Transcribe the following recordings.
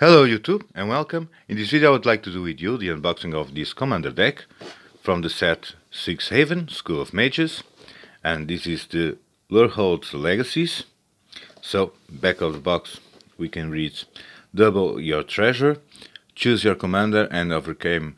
Hello YouTube and welcome. In this video I would like to do with you the unboxing of this commander deck from the set Strixhaven, School of Mages, and this is the Lorehold Legacies. So, back of the box we can read: double your treasure, choose your commander and overcome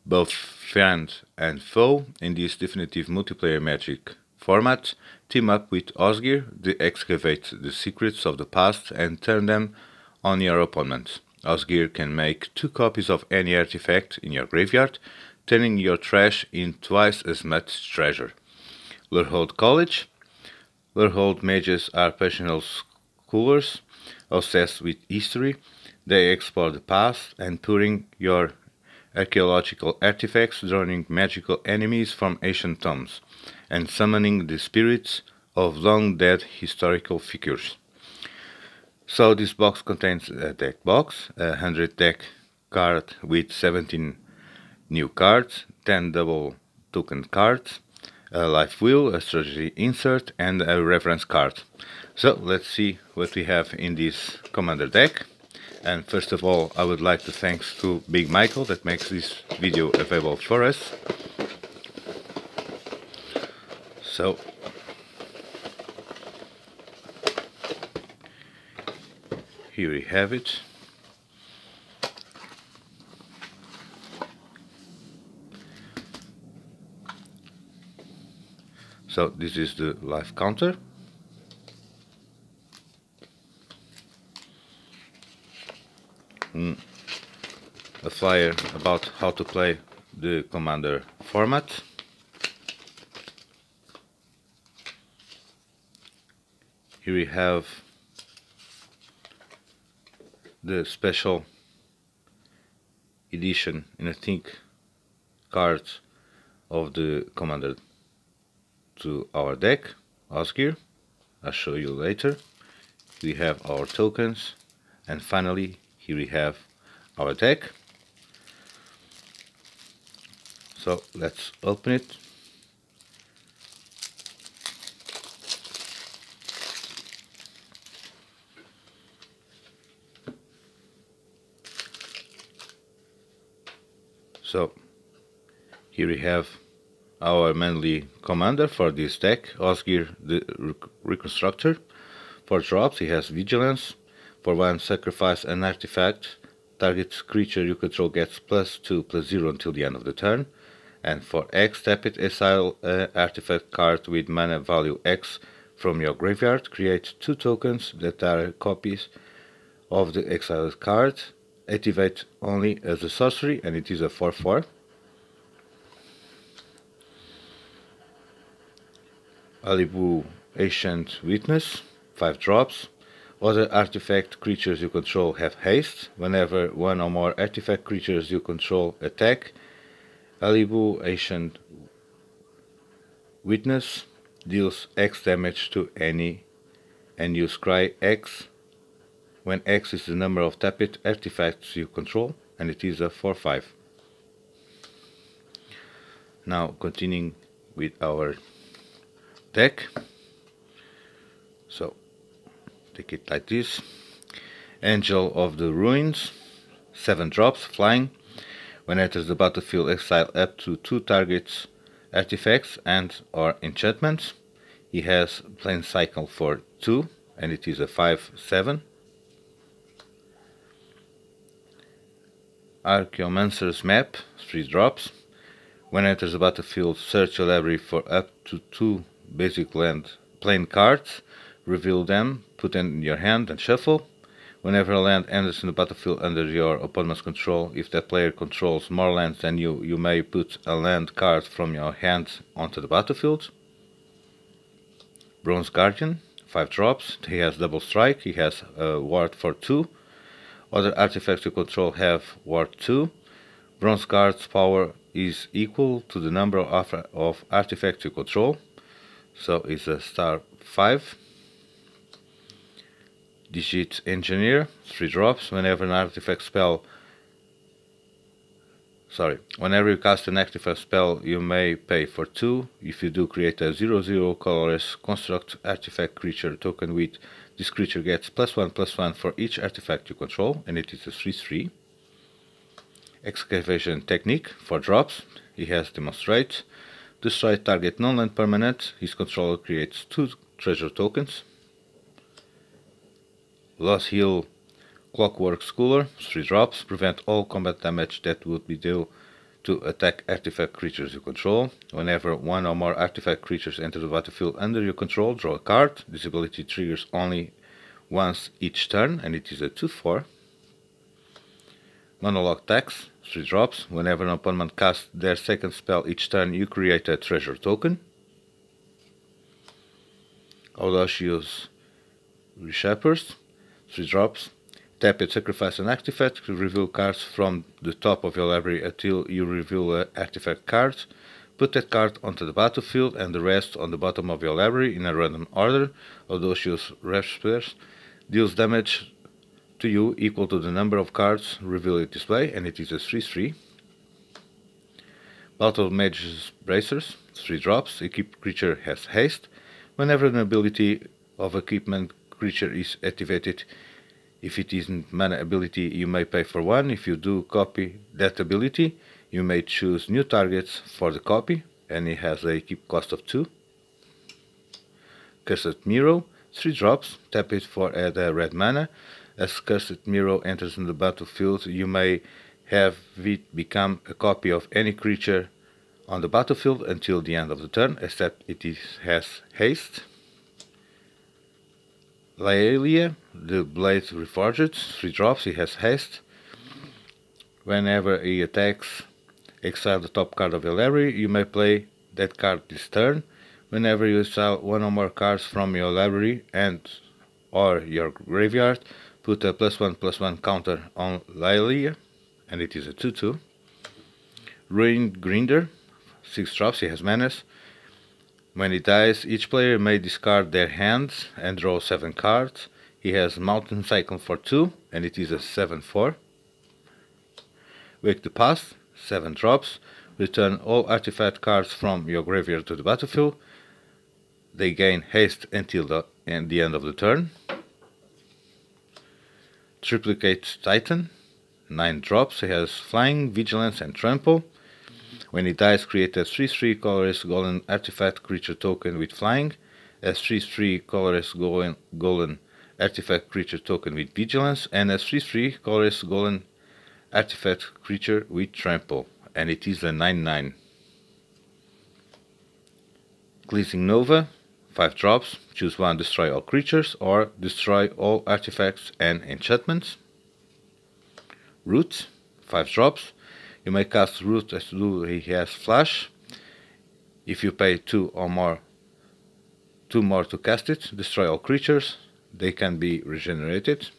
both friend and foe in this definitive multiplayer magic format. Team up with Osgir to excavate the secrets of the past and turn them on your opponent. Osgir can make 2 copies of any artifact in your graveyard, turning your trash in twice as much treasure. Lorehold College. Lorehold mages are passionate scholars, obsessed with history. They explore the past and pouring your archaeological artifacts, drawing magical enemies from ancient tombs, and summoning the spirits of long-dead historical figures. So this box contains a deck box, a 100 deck card with 17 new cards, 10 double token cards, a life wheel, a strategy insert and a reference card. So let's see what we have in this commander deck. And first of all I would like to thank to Big Michael that makes this video available for us. So here we have it. So this is the life counter. A flyer about how to play the commander format. Here we have the special edition in a think cards of the commander to our deck, Osgir. I'll show you later. We have our tokens, and finally here we have our deck. So let's open it. So here we have our manly commander for this deck, Osgir the Reconstructor. For drops he has Vigilance. For 1 sacrifice an artifact, target creature you control gets +2/+0 until the end of the turn. And for X, tap it, exile an artifact card with mana value X from your graveyard. Create 2 tokens that are copies of the exiled card. Activate only as a sorcery, and it is a 4/4. Alibu Ancient Witness, 5 drops. Other artifact creatures you control have haste. Whenever 1 or more artifact creatures you control attack, Alibu Ancient Witness deals X damage to any, and you scry X when X is the number of tapped artifacts you control, and it is a 4/5. Now continuing with our deck. So take it like this. Angel of the Ruins, 7 drops, flying. When enters the battlefield, exile up to 2 targets artifacts and or enchantments. He has Plane Cycle for 2, and it is a 5/7. Archaeomancer's Map, 3 drops. When enters the battlefield, search your library for up to 2 basic land plane cards, reveal them, put them in your hand and shuffle. Whenever a land enters in the battlefield under your opponent's control, if that player controls more lands than you, you may put a land card from your hand onto the battlefield. Bronze Guardian, 5 drops. He has double strike, he has a ward for 2. Other artifacts you control have ward 2. Bronze Guard's power is equal to the number of artifacts you control, so it's a *5. Digit Engineer, 3 drops. Whenever an artifact spell whenever you cast an artifact spell, you may pay for 2. If you do, create a 0/0 colorless construct artifact creature token with This creature gets +1/+1 for each artifact you control, and it is a 3/3. Excavation Technique for drops. He has Demonstrate. Destroy target non-land permanent. His controller creates 2 treasure tokens. Loss Heal Clockwork Schooler, 3 drops. Prevent all combat damage that would be dealt to attack artifact creatures you control. Whenever one or more artifact creatures enter the battlefield under your control, draw a card. This ability triggers only once each turn, and it is a 2/4. Monologue Tax, 3 drops. Whenever an opponent casts their second spell each turn, you create a treasure token. Audacious Reshapers, 3 drops. Tap it, sacrifice an artifact to reveal cards from the top of your library until you reveal an artifact card. Put that card onto the battlefield and the rest on the bottom of your library in a random order. Audacious Reshapers deals damage to you equal to the number of cards revealed this way, and it is a 3/3. Battle Mage's Bracers, 3 drops. Equipped creature has haste. Whenever an ability of equipment creature is activated, if it isn't mana ability, you may pay for 1. If you do copy that ability, you may choose new targets for the copy, and it has a keep cost of 2. Cursed Mirror, 3 drops. Tap it for add a red mana. As Cursed Mirror enters in the battlefield, you may have it become a copy of any creature on the battlefield until the end of the turn, except has haste. Laelia, the Blade Reforged, 3 drops. He has haste. Whenever he attacks, exile the top card of your library. You may play that card this turn. Whenever you exile one or more cards from your library and or your graveyard, put a +1/+1 counter on Laelia, and it is a 2/2. Ruined Grinder, 6 drops. He has menace. When he dies, each player may discard their hands and draw 7 cards. He has Mountain Cycle for 2, and it is a 7/4. Wake the Past, 7 drops. Return all artifact cards from your graveyard to the battlefield. They gain haste until the end of the turn. Triplicate Titan, 9 drops. He has Flying, Vigilance, and Trample. When he dies, create a 3/3 colorless golden artifact creature token with flying, a 3/3 colorless golden artifact creature token with vigilance, and a 3/3 colorless golden artifact creature with trample, and it is a 9/9. Cleansing Nova, 5 drops. Choose one, destroy all creatures, or destroy all artifacts and enchantments. Root, 5 drops. You may cast Root as he has Flash. If you pay 2 more to cast it, destroy all creatures. They can be regenerated.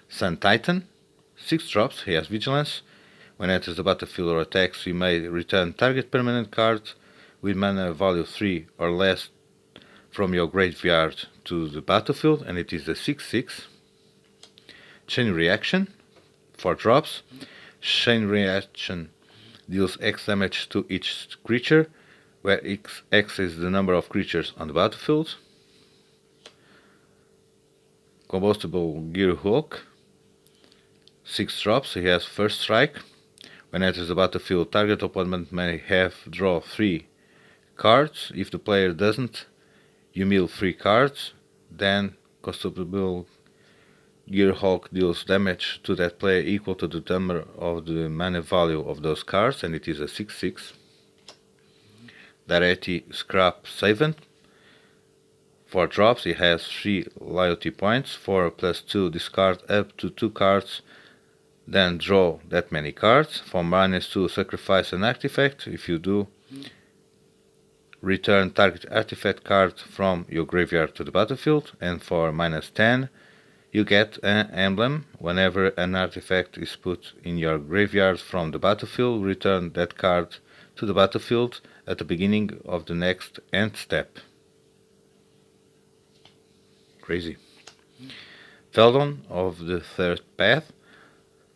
Sun Titan, 6 drops. He has Vigilance. When enters the battlefield or attacks, you may return target permanent card with mana value 3 or less from your graveyard to the battlefield, and it is a 6/6. Chain Reaction, 4 drops. Chain Reaction deals X damage to each creature, where X is the number of creatures on the battlefield. Combustible Gearhulk, 6 drops. He has First Strike. When enters the battlefield, target opponent may have draw 3 cards. If the player doesn't, you mill 3 cards. Then Combustible Gearhulk deals damage to that player equal to the number of the mana value of those cards, and it is a 6/6. Dareti Scrap Savant, 4 drops. He has 3 loyalty points. 4 + 2, discard up to 2 cards, then draw that many cards. For -2, sacrifice an artifact. If you do, return target artifact card from your graveyard to the battlefield. And for -10, you get an emblem. Whenever an artifact is put in your graveyard from the battlefield, return that card to the battlefield at the beginning of the next end step. Crazy. Feldon of the Third Path,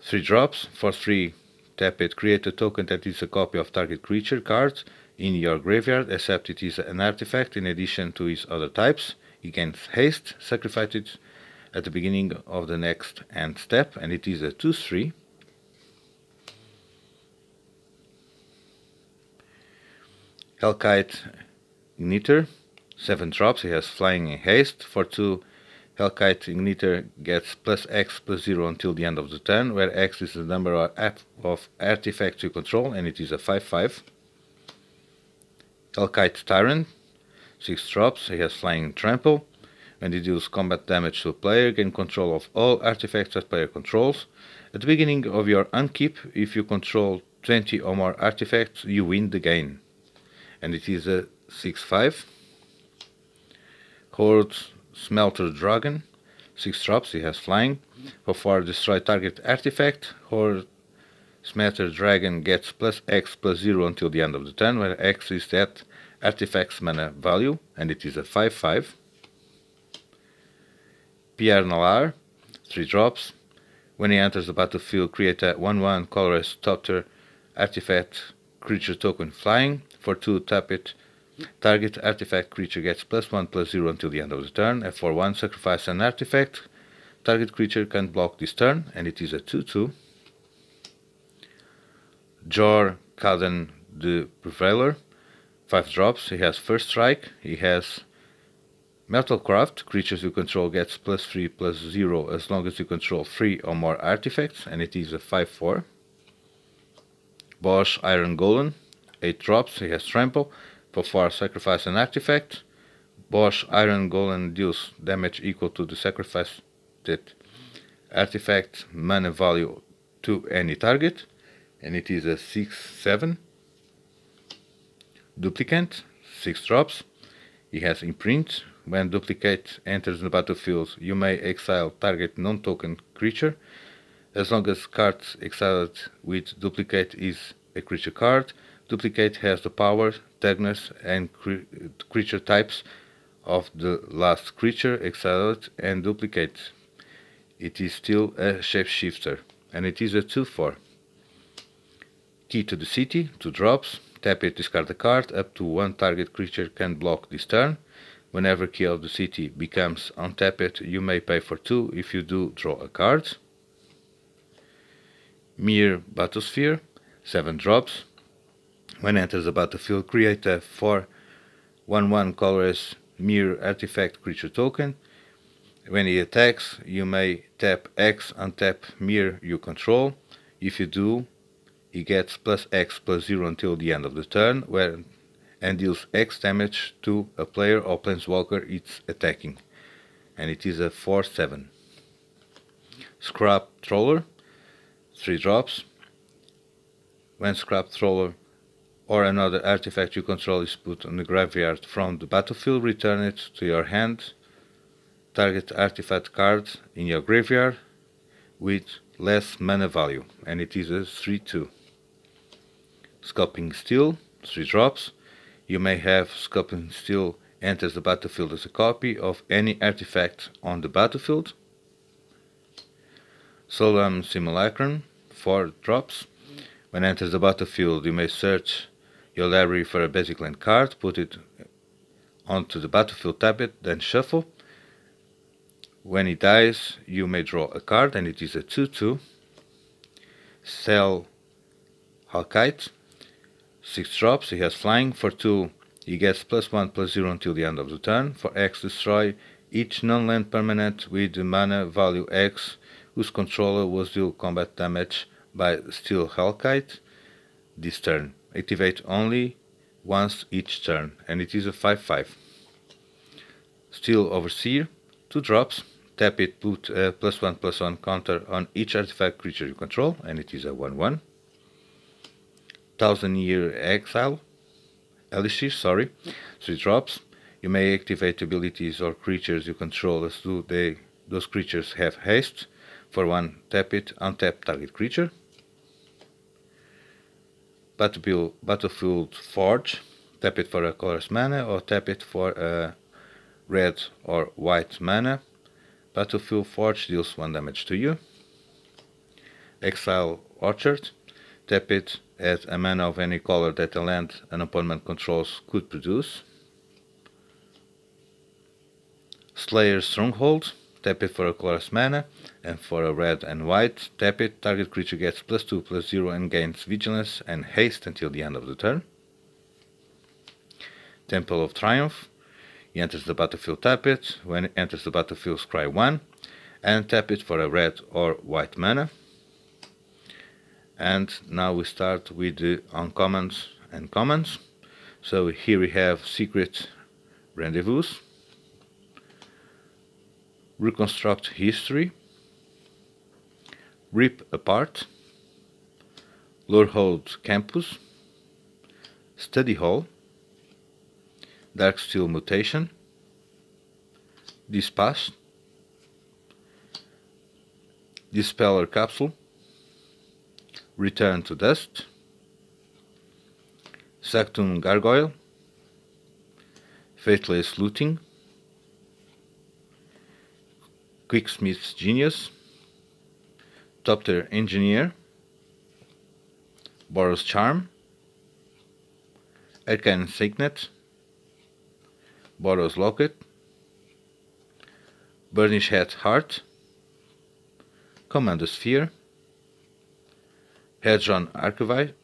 3 drops. For 3, tap it, create a token that is a copy of target creature card in your graveyard, except it is an artifact in addition to its other types. he gains haste, sacrifice it at the beginning of the next end step, and it is a 2/3. Hellkite Igniter, 7 drops, he has flying and haste. For 2, Hellkite Igniter gets +X/+0 until the end of the turn, where X is the number of artifacts you control, and it is a 5/5. Hellkite Tyrant, 6 drops, he has flying and trample. When he deals combat damage to a player, gain control of all artifacts that player controls. At the beginning of your upkeep, if you control 20 or more artifacts, you win the game. And it is a 6/5. Horde Smelter Dragon, 6 drops, he has flying. For 4, destroy target artifact. Horde Smelter Dragon gets +X/+0 until the end of the turn, where X is that artifact's mana value, and it is a 5/5. Pierre Nalar, 3 drops. When he enters the battlefield, create a 1/1 colorless Topter artifact creature token flying. For 2, tap it. Target artifact creature gets +1/+0 until the end of the turn. And for 1, sacrifice an artifact. Target creature can't block this turn, and it is a 2/2. Jor Kaden the Prevailer, 5 drops. He has First Strike. He has Metalcraft. Creatures you control gets +3/+0 as long as you control 3 or more artifacts, and it is a 5/4. Bosch Iron Golem, 8 drops. He has Trample. For 4, sacrifice an artifact. Bosch Iron Golem deals damage equal to the sacrificed artifact mana value to any target, and it is a 6/7. Duplicant, 6 drops. He has Imprint. When Duplicate enters the battlefield, you may exile target non-token creature. As long as card exiled with Duplicate is a creature card, Duplicate has the power, toughness, and creature types of the last creature exiled and Duplicate. It is still a shapeshifter, and it is a 2/4. Key to the City, 2 drops. Tap it, discard a card. Up to 1 target creature can block this turn. Whenever Key of the City becomes untapped, you may pay for 2. If you do, draw a card. Mere Battlesphere, 7 drops. When enters the battlefield, create a 4/1/1 colorless Mere Artifact creature token. When he attacks, you may tap X, untap Mere you control. If you do, he gets +X/+0 until the end of the turn, and deals X damage to a player or planeswalker it's attacking, and it is a 4/7. Scrap Troller, 3 drops. When Scrap Troller or another artifact you control is put on the graveyard from the battlefield, return it to your hand. Target artifact card in your graveyard with less mana value, and it is a 3/2. Sculpting Steel, 3 drops. You may have Sculpting Steel enters the battlefield as a copy of any artifact on the battlefield. Solemn Simulacrum, 4 drops. When enters the battlefield, you may search your library for a basic land card, put it onto the battlefield, tap it, then shuffle. When he dies, you may draw a card, and it is a 2/2. Cell Hellkite, 6 drops. He has flying. For 2, he gets +1/+0 until the end of the turn. For X, destroy each non-land permanent with the mana value X whose controller was deal combat damage by Steel Hellkite this turn. Activate only once each turn, and it is a 5/5. Steel Overseer, 2 drops. Tap it, put a +1/+1 counter on each artifact creature you control, and it is a 1/1. 1000-Year Legacies, 3 drops. You may activate abilities or creatures you control as those creatures have haste. For 1, tap it, untap target creature. Battlefield Forge, tap it for a colorless mana or tap it for a red or white mana. Battlefield Forge deals 1 damage to you. Exile Orchard, tap it, add a mana of any color that a land an opponent controls could produce. Slayer Stronghold, tap it for a colorless mana, and for a red and white, tap it, target creature gets +2/+0 and gains vigilance and haste until the end of the turn. Temple of Triumph, he enters the battlefield, tap it, when it enters the battlefield scry 1, and tap it for a red or white mana. And now we start with the uncommons and commons. So here we have Secret Rendezvous, Reconstruct History, Rip Apart, Lorehold Campus, Study Hall, Darksteel Mutation, Dispass, Dispeller Capsule, Return to Dust, Sanctum Gargoyle, Faithless Looting, Quicksmith's Genius, Top-Tier Engineer, Boros Charm, Arcane Signet, Boros Locket, Burnish Hat Heart, Commander Sphere, Hedron Archive,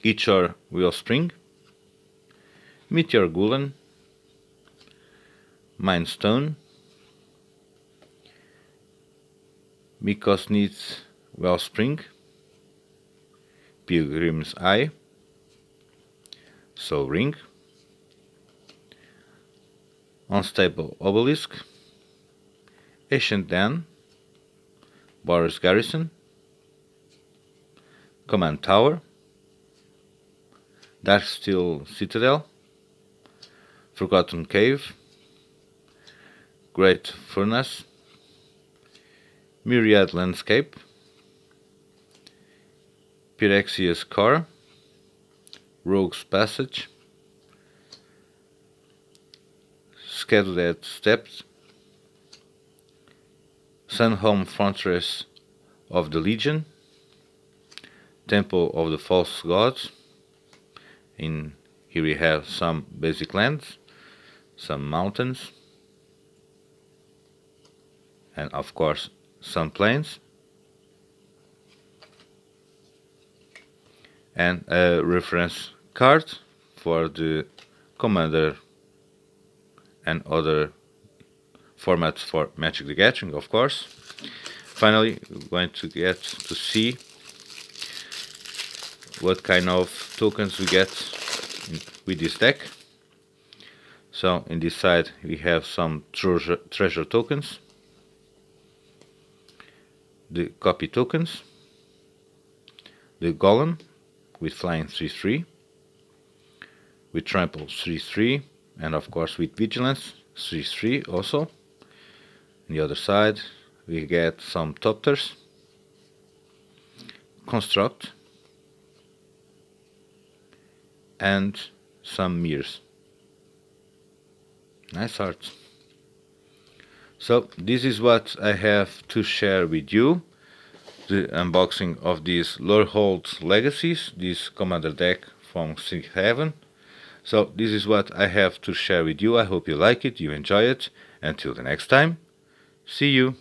Ichor Wellspring, Meteor Gulen, Mindstone, Mikosnit's Wellspring, Pilgrim's Eye, Soul Ring, Unstable Obelisk, Ancient Den, Boros Garrison, Command Tower, Darksteel Citadel, Forgotten Cave, Great Furnace, Myriad Landscape, Pyrexia's Core, Rogue's Passage, Scheduled Steps, Sunhome Fortress of the Legion, Temple of the False Gods. In here we have some basic lands, some mountains, and of course some plains, and a reference card for the Commander and other formats for Magic the Gathering, of course. Finally, we're going to get to see what kind of tokens we get with this deck. So in this side we have some treasure tokens, the copy tokens, the Golem with flying 3/3, with trample 3/3, and of course with vigilance 3/3 also. On the other side we get some Top-Tiers, construct, and some mirrors. Nice art. So this is what I have to share with you, the unboxing of this Lorehold Legacies, this commander deck from Strixhaven. So this is what I have to share with you. I hope you like it, you enjoy it. Until the next time, see you.